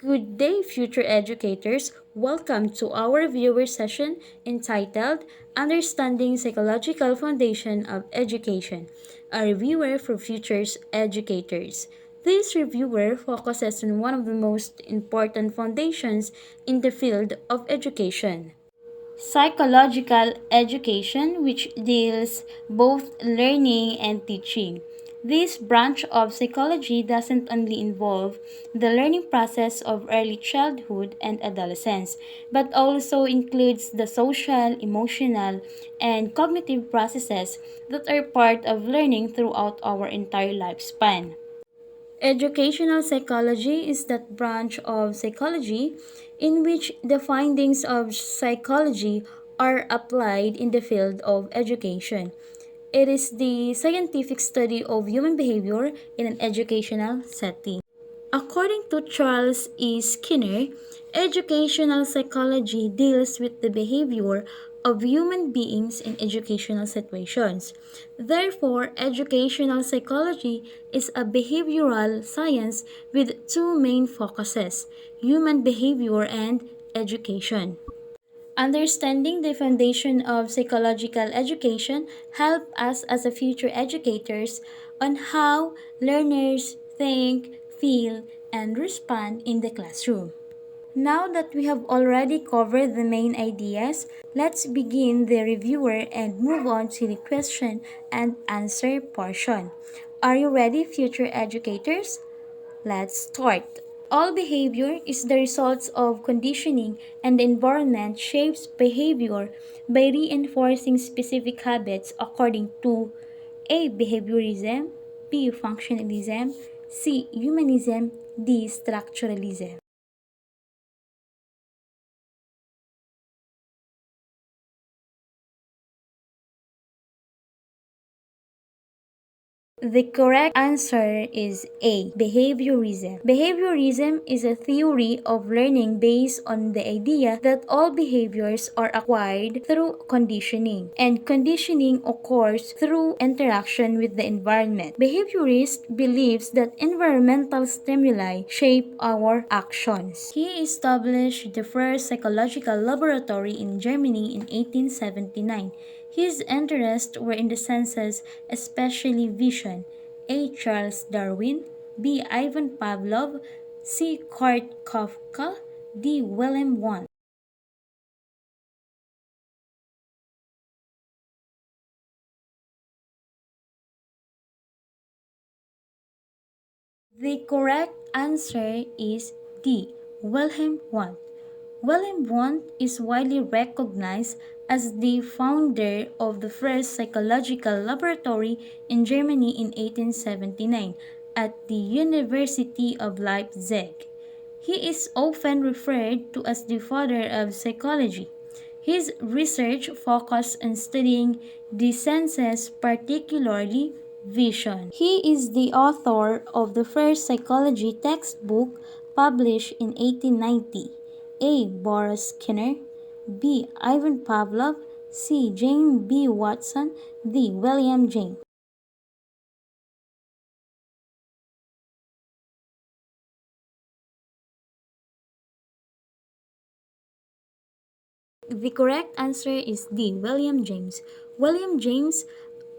Good day, future educators. Welcome to our viewer session entitled Understanding Psychological Foundation of Education, a reviewer for futures educators. This reviewer focuses on one of the most important foundations in the field of education: psychological education, which deals both learning and teaching. This branch of psychology doesn't only involve the learning process of early childhood and adolescence, but also includes the social, emotional, and cognitive processes that are part of learning throughout our entire lifespan. Educational psychology is that branch of psychology in which the findings of psychology are applied in the field of education. It is the scientific study of human behavior in an educational setting. According to Charles E. Skinner, educational psychology deals with the behavior of human beings in educational situations. Therefore, educational psychology is a behavioral science with two main focuses: human behavior and education. Understanding the foundation of psychological education help us as a future educators on how learners think, feel, and respond in the classroom. Now that we have already covered the main ideas, let's begin the reviewer and move on to the question and answer portion. Are you ready, future educators? Let's start. All behavior is the result of conditioning, and the environment shapes behavior by reinforcing specific habits according to A. Behaviorism, B. Functionalism, C. Humanism, D. Structuralism. The correct answer is A. Behaviorism. Behaviorism is a theory of learning based on the idea that all behaviors are acquired through conditioning, and conditioning occurs through interaction with the environment. Behaviorist believes that environmental stimuli shape our actions. He established the first psychological laboratory in Germany in 1879. His interests were in the senses, especially vision. A. Charles Darwin, B. Ivan Pavlov, C. Kurt Kafka, D. Wilhelm Wundt. The correct answer is D. Wilhelm Wundt. Wilhelm Wundt is widely recognized as the founder of the first psychological laboratory in Germany in 1879 at the University of Leipzig. He is often referred to as the father of psychology. His research focused on studying the senses, particularly vision. He is the author of the first psychology textbook published in 1890. A. Boris Skinner, B. Ivan Pavlov, C. James B. Watson, D. William James. The correct answer is D. William James. William James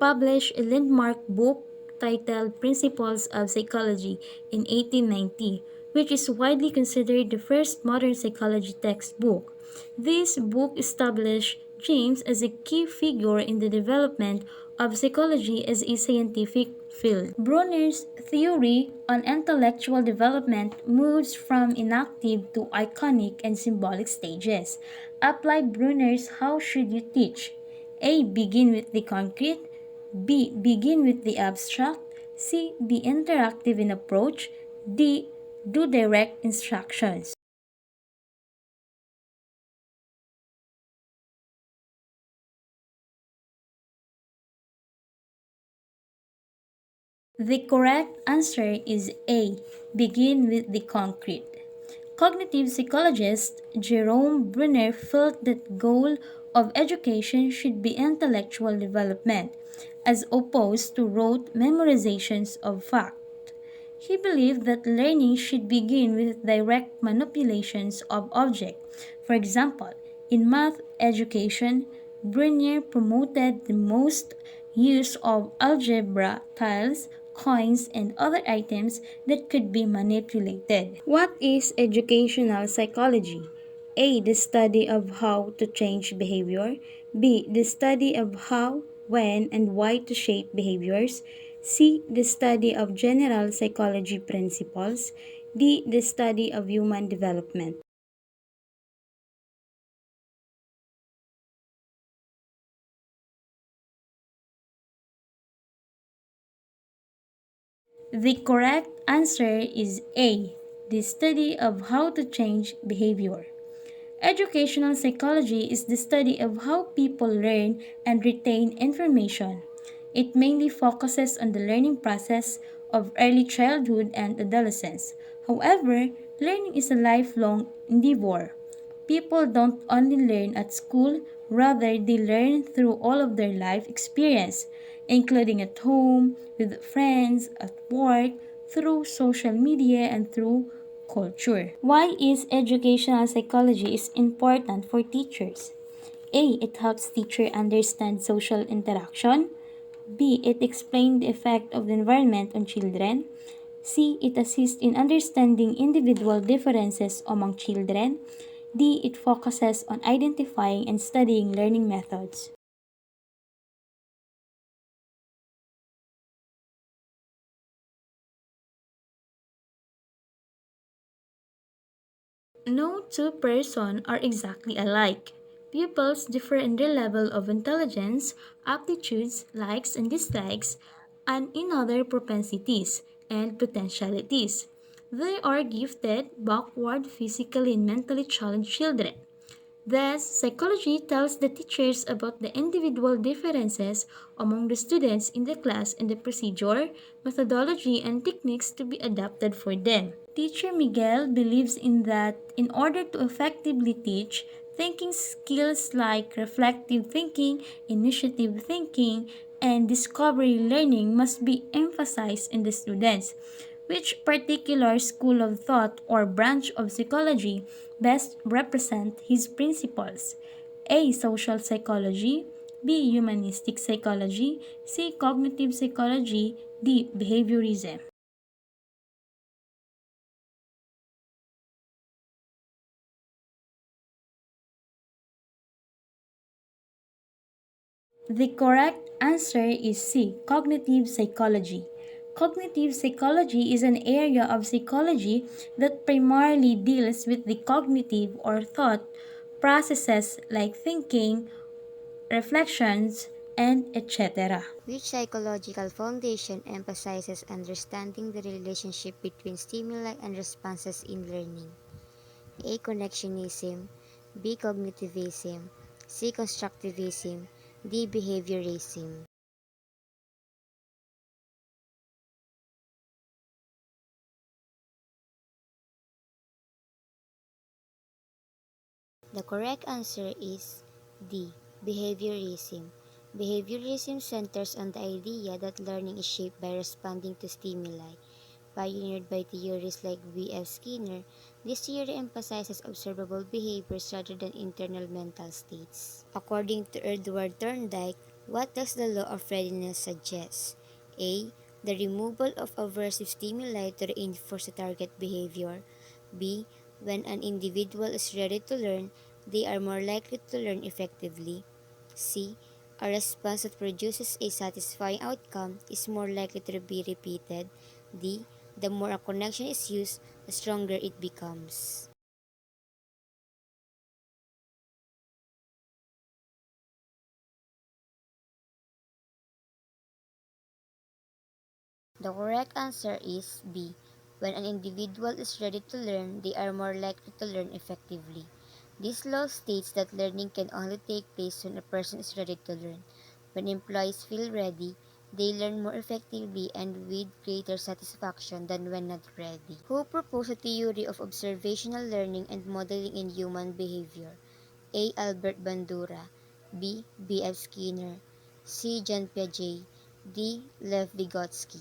published a landmark book titled Principles of Psychology in 1890, which is widely considered the first modern psychology textbook. This book established James as a key figure in the development of psychology as a scientific field. Brunner's theory on intellectual development moves from inactive to iconic and symbolic stages. Apply Brunner's How Should You Teach? A. Begin with the concrete. B. Begin with the abstract. C. Be interactive in approach. D. Do direct instructions. The correct answer is A. Begin with the concrete. Cognitive psychologist Jerome Bruner felt that the goal of education should be intellectual development, as opposed to rote memorizations of fact. He believed that learning should begin with direct manipulations of objects. For example, in math education, Brunier promoted the most use of algebra tiles, coins, and other items that could be manipulated. What is educational psychology? A. The study of how to change behavior. B. The study of how, when, and why to shape behaviors. C. The study of general psychology principles. D. The study of human development. The correct answer is A. The study of how to change behavior. Educational psychology is the study of how people learn and retain information. It mainly focuses on the learning process of early childhood and adolescence. However, learning is a lifelong endeavor. People don't only learn at school, rather, they learn through all of their life experience, including at home, with friends, at work, through social media, and through culture. Why is educational psychology is important for teachers? A. It helps teacher understand social interaction. B. It explains the effect of the environment on children. C. It assists in understanding individual differences among children. D. It focuses on identifying and studying learning methods. No two persons are exactly alike. Pupils differ in their level of intelligence, aptitudes, likes and dislikes, and in other propensities and potentialities. They are gifted, backward, physically and mentally challenged children. Thus, psychology tells the teachers about the individual differences among the students in the class and the procedure, methodology, and techniques to be adapted for them. Teacher Miguel believes in that in order to effectively teach, thinking skills like reflective thinking, initiative thinking, and discovery learning must be emphasized in the students. Which particular school of thought or branch of psychology best represent his principles? A. Social psychology. B. Humanistic psychology. C. Cognitive psychology. D. Behaviorism. The correct answer is C. Cognitive psychology. Cognitive psychology is an area of psychology that primarily deals with the cognitive or thought processes like thinking, reflections, and etc. Which psychological foundation emphasizes understanding the relationship between stimuli and responses in learning? A. Connectionism, B. Cognitivism, C. Constructivism, D. Behaviorism. The correct answer is D. Behaviorism. Behaviorism centers on the idea that learning is shaped by responding to stimuli. Pioneered by theorists like V.F. Skinner, this theory emphasizes observable behaviors rather than internal mental states. According to Edward Thorndike, what does the law of readiness suggest? A. The removal of aversive stimuli to reinforce the target behavior. B. When an individual is ready to learn, they are more likely to learn effectively. C. A response that produces a satisfying outcome is more likely to be repeated. D. The more a connection is used, the stronger it becomes. The correct answer is B. When an individual is ready to learn, they are more likely to learn effectively. This law states that learning can only take place when a person is ready to learn. When employees feel ready, they learn more effectively and with greater satisfaction than when not ready. Who proposed a theory of observational learning and modeling in human behavior? A. Albert Bandura, B. B.F. Skinner, C. John Piaget, D. Lev Vygotsky.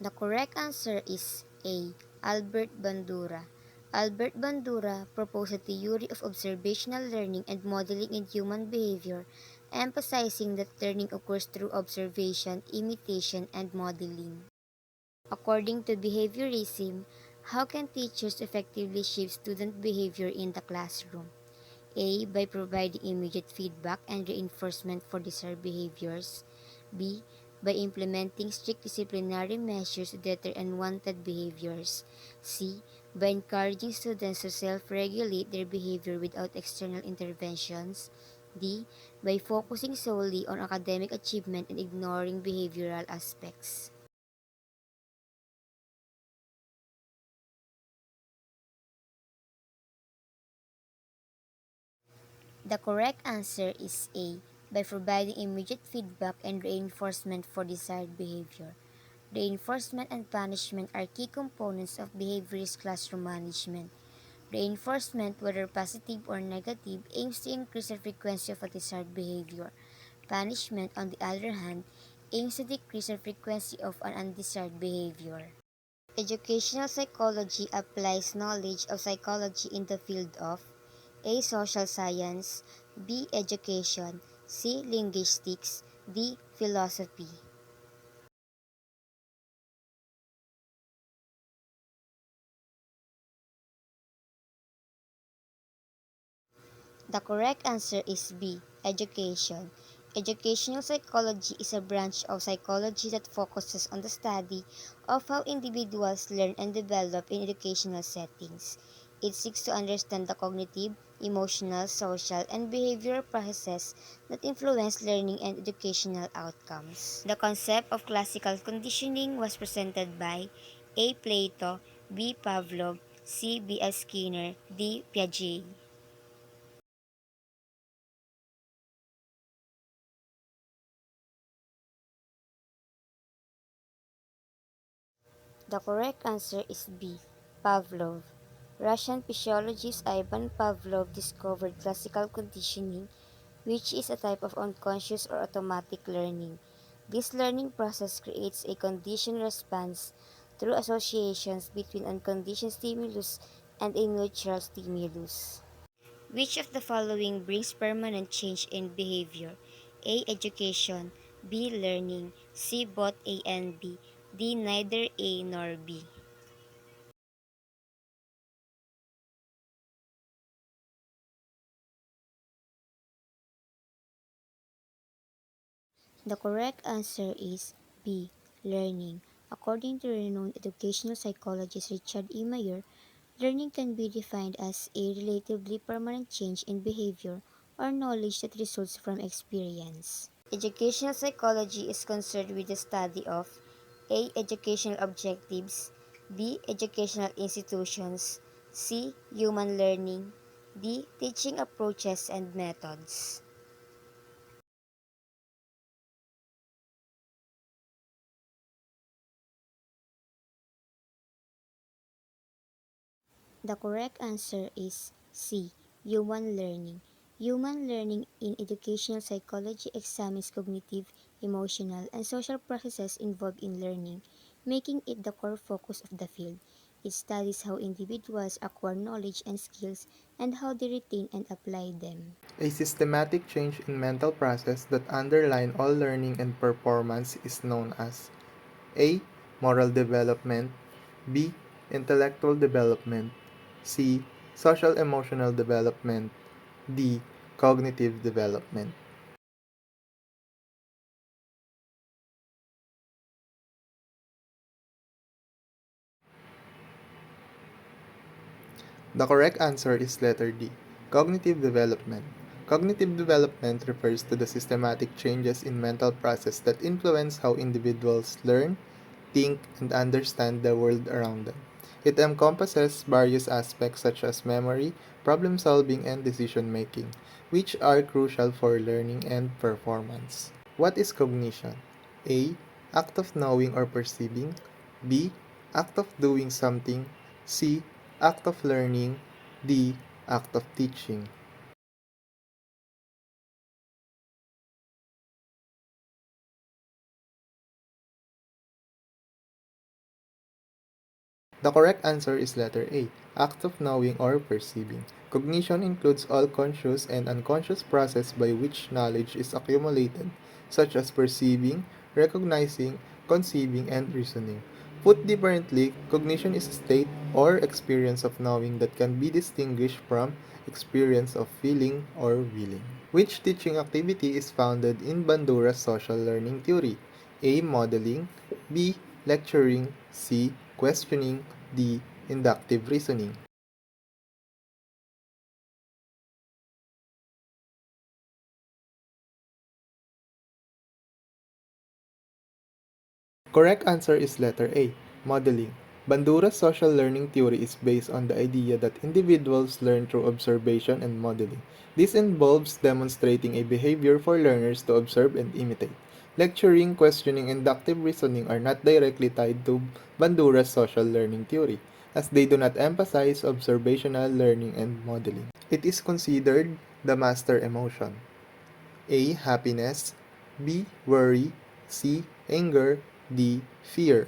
The correct answer is A. Albert Bandura. Albert Bandura proposed a theory of observational learning and modeling in human behavior, emphasizing that learning occurs through observation, imitation, and modeling. According to behaviorism, how can teachers effectively shape student behavior in the classroom? A. By providing immediate feedback and reinforcement for desired behaviors. B. By implementing strict disciplinary measures to deter unwanted behaviors. C. By encouraging students to self-regulate their behavior without external interventions. D. By focusing solely on academic achievement and ignoring behavioral aspects. The correct answer is A. By providing immediate feedback and reinforcement for desired behavior. Reinforcement and punishment are key components of behaviorist classroom management. Reinforcement, whether positive or negative, aims to increase the frequency of a desired behavior. Punishment, on the other hand, aims to decrease the frequency of an undesired behavior. Educational psychology applies knowledge of psychology in the field of A. Social science, B. Education, C. Linguistics, D. Philosophy. The correct answer is B. Education. Educational psychology is a branch of psychology that focuses on the study of how individuals learn and develop in educational settings. It seeks to understand the cognitive, emotional, social, and behavioral processes that influence learning and educational outcomes. The concept of classical conditioning was presented by A. Plato, B. Pavlov, C. B. S. Skinner, D. Piaget. The correct answer is B. Pavlov. Russian physiologist Ivan Pavlov discovered classical conditioning, which is a type of unconscious or automatic learning. This learning process creates a conditioned response through associations between unconditioned stimulus and a neutral stimulus. Which of the following brings permanent change in behavior? A. Education, B. Learning, C. Both A and B, D. Neither A nor B. The correct answer is B. Learning. According to renowned educational psychologist Richard E. Mayer, learning can be defined as a relatively permanent change in behavior or knowledge that results from experience. Educational psychology is concerned with the study of A. Educational objectives, B. Educational institutions, C. Human learning, D. Teaching approaches and methods. The correct answer is C. Human learning. Human learning in educational psychology examines cognitive, emotional, and social processes involved in learning, making it the core focus of the field. It studies how individuals acquire knowledge and skills and how they retain and apply them. A systematic change in mental process that underline all learning and performance is known as A. Moral development, B. Intellectual development, C. Social emotional development, D. Cognitive development. The correct answer is letter D. Cognitive development. Cognitive development refers to the systematic changes in mental process that influence how individuals learn, think, and understand the world around them. It encompasses various aspects such as memory, problem solving, and decision making, which are crucial for learning and performance. What is cognition? A. Act of knowing or perceiving. B. Act of doing something. C. Act of learning. D. Act of teaching. The correct answer is letter A, act of knowing or perceiving. Cognition includes all conscious and unconscious process by which knowledge is accumulated, such as perceiving, recognizing, conceiving, and reasoning. Put differently, cognition is a state or experience of knowing that can be distinguished from experience of feeling or willing. Which teaching activity is founded in Bandura's social learning theory? A. Modeling, B. Lecturing, C. Questioning, D. Inductive reasoning. Correct answer is letter A, modeling. Bandura's social learning theory is based on the idea that individuals learn through observation and modeling. This involves demonstrating a behavior for learners to observe and imitate. Lecturing, questioning, and inductive reasoning are not directly tied to Bandura's social learning theory, as they do not emphasize observational learning and modeling. It is considered the master emotion. A. Happiness, B. Worry, C. Anger, D. Fear.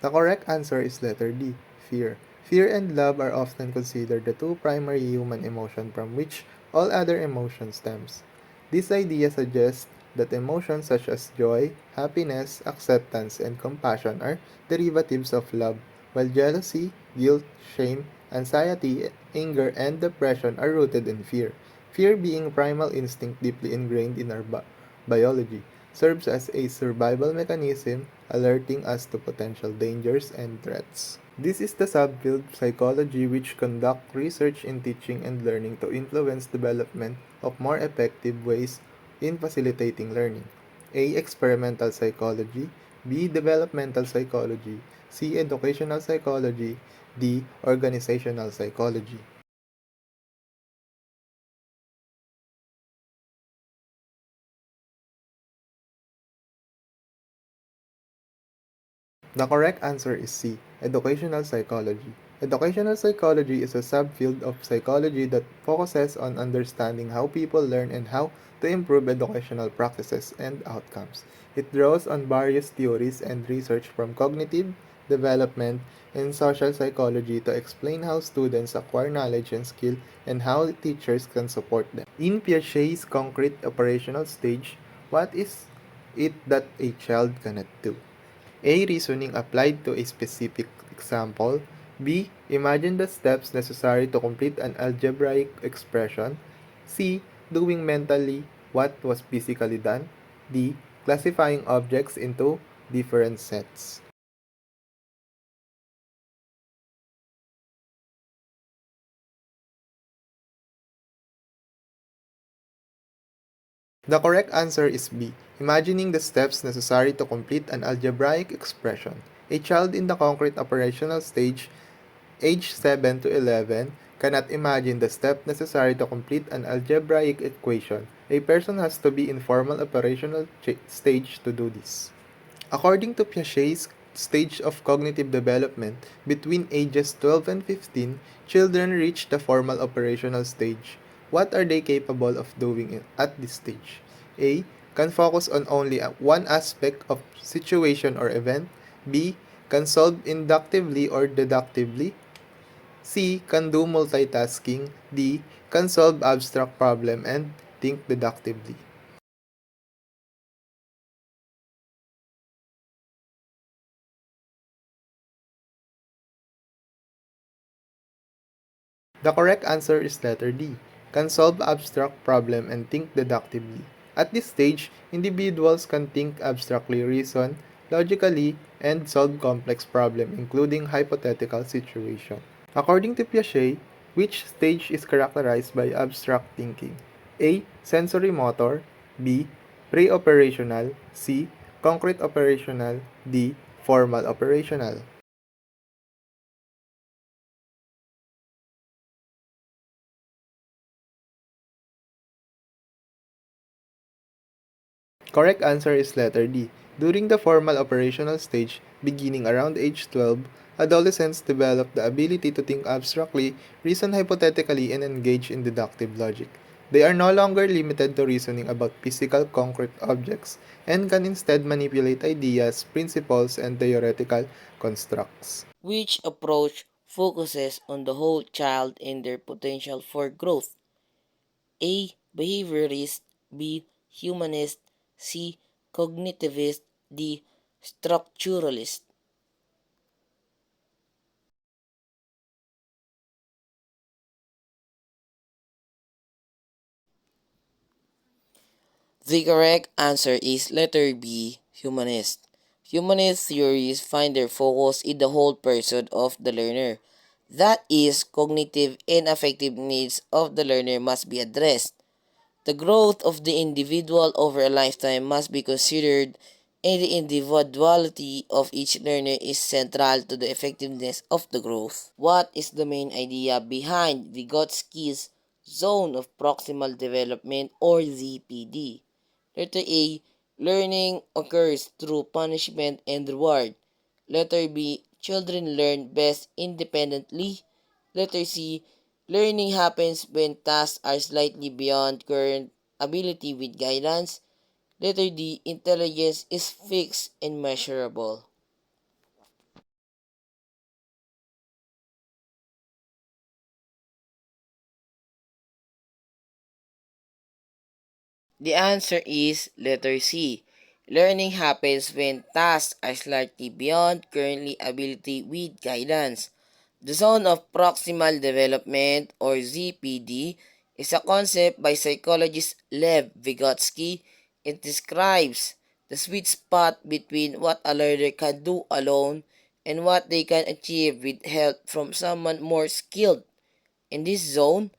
The correct answer is letter D. Fear. Fear and love are often considered the two primary human emotions from which all other emotions stems. This idea suggests that emotions such as joy, happiness, acceptance, and compassion are derivatives of love, while jealousy, guilt, shame, anxiety, anger, and depression are rooted in fear. Fear, being primal instinct deeply ingrained in our biology, serves as a survival mechanism, alerting us to potential dangers and threats. This is the subfield psychology which conduct research in teaching and learning to influence development of more effective ways in facilitating learning. A. Experimental psychology, B. Developmental psychology, C. Educational psychology, D. Organizational psychology. The correct answer is C. Educational psychology. Educational psychology is a subfield of psychology that focuses on understanding how people learn and how to improve educational practices and outcomes. It draws on various theories and research from cognitive, development, and social psychology to explain how students acquire knowledge and skill and how teachers can support them. In Piaget's concrete operational stage, what is it that a child cannot do? A. Reasoning applied to a specific example. B. Imagine the steps necessary to complete an algebraic expression. C. Doing mentally what was physically done. D. Classifying objects into different sets. The correct answer is B. Imagining the steps necessary to complete an algebraic expression. A child in the concrete operational stage, age 7 to 11, cannot imagine the step necessary to complete an algebraic equation. A person has to be in formal operational stage to do this. According to Piaget's stage of cognitive development, between ages 12 and 15, children reach the formal operational stage. What are they capable of doing at this stage? A. Can focus on only one aspect of situation or event. B. Can solve inductively or deductively. C. Can do multitasking. D. Can solve abstract problem and think deductively. The correct answer is letter D. Can solve abstract problem and think deductively. At this stage, individuals can think abstractly, reason logically, and solve complex problems, including hypothetical situations. According to Piaget, which stage is characterized by abstract thinking? A. Sensory motor. B. Pre-operational. C. Concrete operational. D. Formal operational. Correct answer is letter D. During the formal operational stage, beginning around age 12, adolescents develop the ability to think abstractly, reason hypothetically, and engage in deductive logic. They are no longer limited to reasoning about physical concrete objects and can instead manipulate ideas, principles, and theoretical constructs. Which approach focuses on the whole child and their potential for growth? A. Behaviorist. B. Humanist. C. Cognitivist. D. Structuralist. The correct answer is letter B, humanist. Humanist theories find their focus in the whole person of the learner. That is, cognitive and affective needs of the learner must be addressed. The growth of the individual over a lifetime must be considered, and the individuality of each learner is central to the effectiveness of the growth. What is the main idea behind Vygotsky's zone of proximal development or ZPD? Letter A. Learning occurs through punishment and reward. Letter B. Children learn best independently. Letter C. Learning happens when tasks are slightly beyond current ability with guidance. Letter D. Intelligence is fixed and measurable. The answer is letter C. Learning happens when tasks are slightly beyond currently ability with guidance. The zone of proximal development or ZPD is a concept by psychologist Lev Vygotsky. It describes the sweet spot between what a learner can do alone and what they can achieve with help from someone more skilled. In this zone,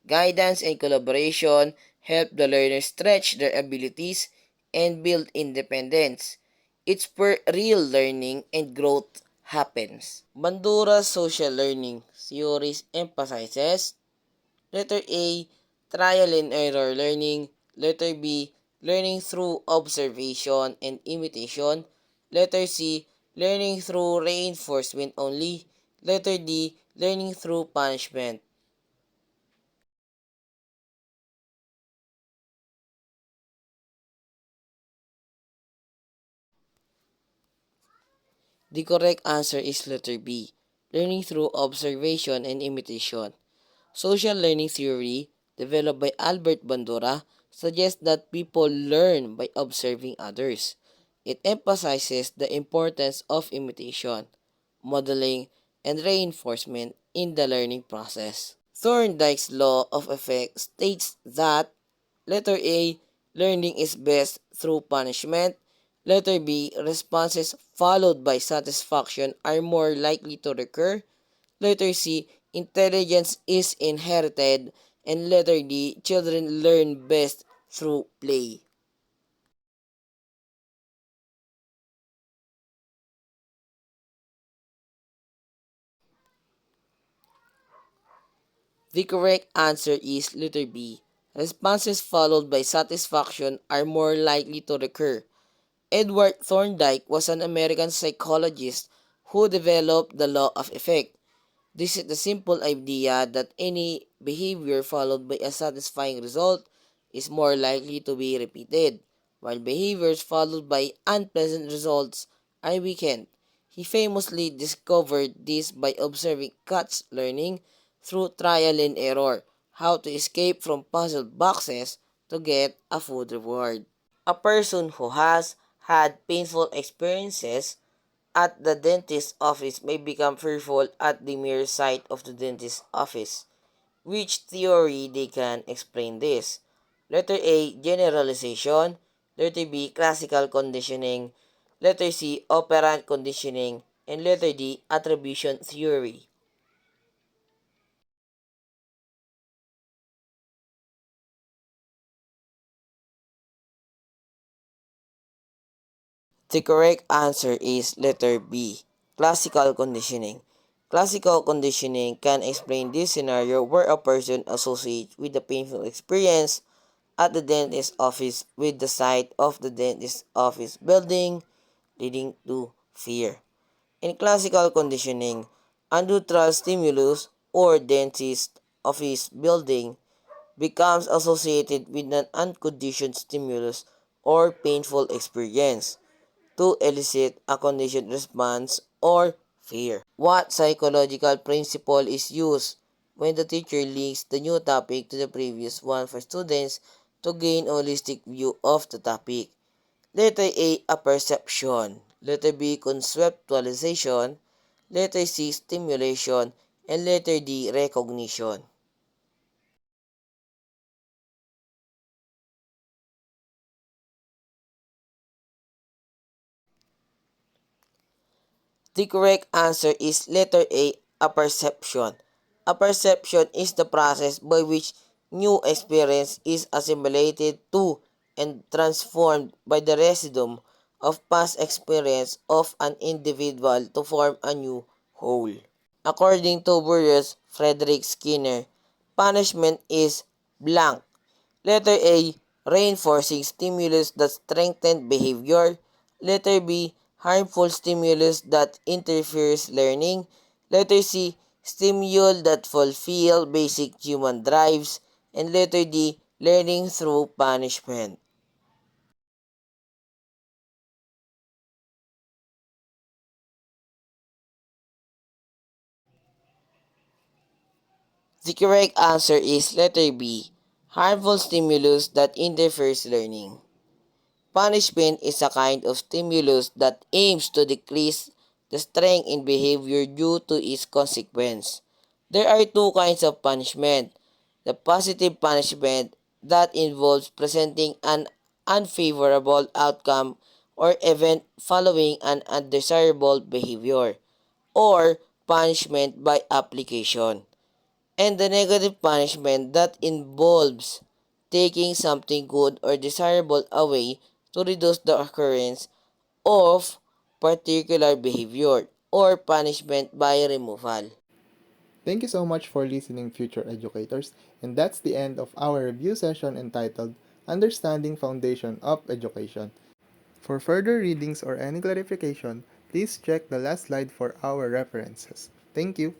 guidance and collaboration help the learner stretch their abilities and build independence. It's where real learning and growth happens. Bandura's social learning theories emphasizes letter A, trial and error learning, letter B, learning through observation and imitation, letter C, learning through reinforcement only, letter D, learning through punishment. The correct answer is letter B, learning through observation and imitation. Social learning theory, developed by Albert Bandura, suggests that people learn by observing others. It emphasizes the importance of imitation, modeling, and reinforcement in the learning process. Thorndike's law of effect states that letter A, learning is best through punishment. Letter B, responses followed by satisfaction are more likely to recur. Letter C, intelligence is inherited. And letter D, children learn best through play. The correct answer is letter B. Responses followed by satisfaction are more likely to recur. Edward Thorndike was an American psychologist who developed the law of effect. This is the simple idea that any behavior followed by a satisfying result is more likely to be repeated, while behaviors followed by unpleasant results are weakened. He famously discovered this by observing cats learning through trial and error how to escape from puzzle boxes to get a food reward. A person who has had painful experiences at the dentist's office may become fearful at the mere sight of the dentist's office. Which theory they can explain this? Letter A, generalization. Letter B, classical conditioning. Letter C, operant conditioning. And letter D, attribution theory. The correct answer is letter B, classical conditioning. Classical conditioning can explain this scenario where a person associates with the painful experience at the dentist's office with the sight of the dentist's office building, leading to fear. In classical conditioning, a neutral stimulus or dentist office building becomes associated with an unconditioned stimulus or painful experience to elicit a conditioned response or fear. What psychological principle is used when the teacher links the new topic to the previous one for students to gain a holistic view of the topic? Letter A perception. Letter B, conceptualization. Letter C, stimulation. And letter D, recognition. The correct answer is letter A perception. A perception is the process by which new experience is assimilated to and transformed by the residuum of past experience of an individual to form a new whole. According to Burroughs Frederick Skinner, punishment is blank. Letter A, reinforcing stimulus that strengthen behavior. Letter B, harmful stimulus that interferes learning. Letter C, stimuli that fulfill basic human drives. And letter D, learning through punishment. The correct answer is letter B, harmful stimulus that interferes learning. Punishment is a kind of stimulus that aims to decrease the strength in behavior due to its consequence. There are two kinds of punishment. The positive punishment that involves presenting an unfavorable outcome or event following an undesirable behavior, or punishment by application, and the negative punishment that involves taking something good or desirable away to reduce the occurrence of particular behavior, or punishment by removal. Thank you so much for listening, future educators, and that's the end of our review session entitled Understanding Foundation of Education. For further readings or any clarification, please check the last slide for our references. Thank you.